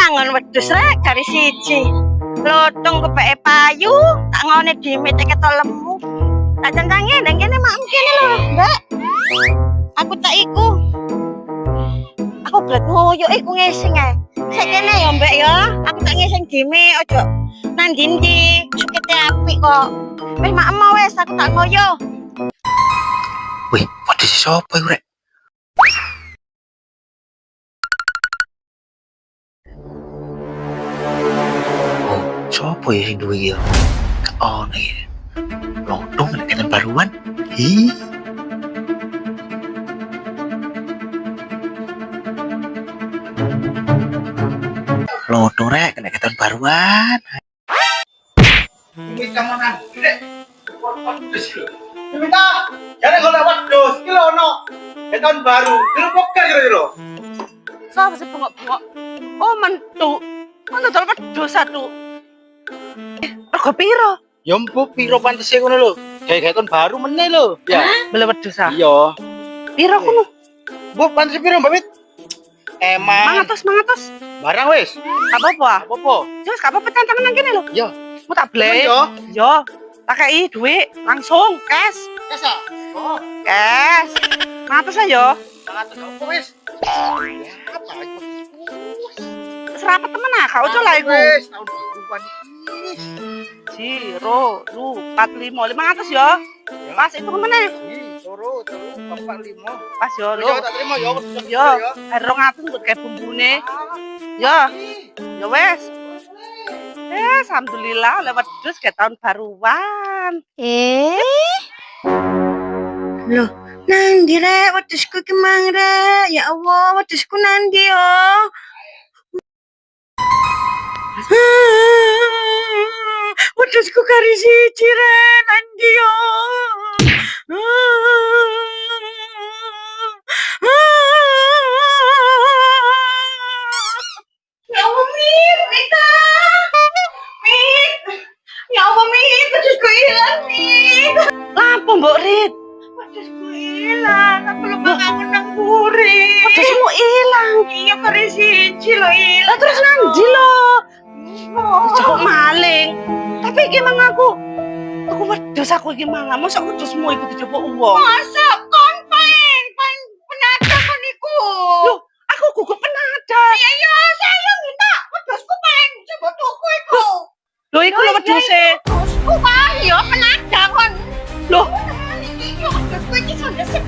mangan wedhus rek garis siji. Lotung kepeke payu, tak ngone dimit ketok lemu. Tak centange nang kene mak kene lho, Mbak. Aku tak iku. Aku blet ngoyo iku ngising ae. Sik kene ya, Mbak ya. Aku tak ngising dime ojo nang ndi sukete apik kok. Wis mak emo wis aku tak ngoyo. Wih, wedhus sapa iku rek? Oh, sapa ya sing duwe iki ya? Oh, iki. Lontong nek keten baruan. Hi. Lontong rek nek keten baruan. Wis kamonan, Dek. Wedhus lho. Minta, jangan kalau wedhus, iki lho ono. Tahun baru, iki lho poker kira-kira. Sapa sing bengok-bengok? Oh, mentu. Ono dol wedhus satu. Rego piro? Ya empuk piro pantese ngono lho. Gawe tahun baru meneh lho. Ya. Beli wedhus ah. Iya. Piro kuno? Bu, pantese piro, Mbak Mit? Emang Mangatus. barang wis. Apa-apa? Apa-apa? Wis gak apa-apa tantangan nang kene lho. Iya. Mu tak blek. Yo. Yo. Pakai duit langsung cash. Esa. Oh, Cash. Mangatus ayo. 100 apa wis? Ya, apa iku? Serapet temen ah, gak ojo lah iku. Wis, tahun baruan iki. Zero, lu 45, 500 yo. Pas itu kemana? Turu, 45. Pas yo Wis lu. tak terima ya. Yo, air 200 buat kayak bumbune. Yo, yo wes. Alhamdulillah lewat dus kayak tahun baruan. Loh, nandi rek, wedhusku ki mang rek. Ya Allah, wedhusku nandi yo. Wedhusku kari siji rek, nandi yo. Ya Allah, Mit, Mita. Mit. Ya Allah, Mit, wedhusku hilang, Mit. Lampu, Mbok Rit. Wedhusku hilang, aku lupa kangen nang buri. Wedhusmu hilang. Iya, kari siji lo hilang. Terus nandi lo? Cukup maling. Tapi iki mang aku wedhus aku iki mang. Mosok wedhusmu iku dijupuk wong. Masa kon paling penada kon iku. Loh, aku gugup penada. Iya, saya minta wedhusku paling coba tuku iku. Loh, iku lho wedhuse. Wedhusku paling ya penada kon. Loh, iki wedhusku iki sandese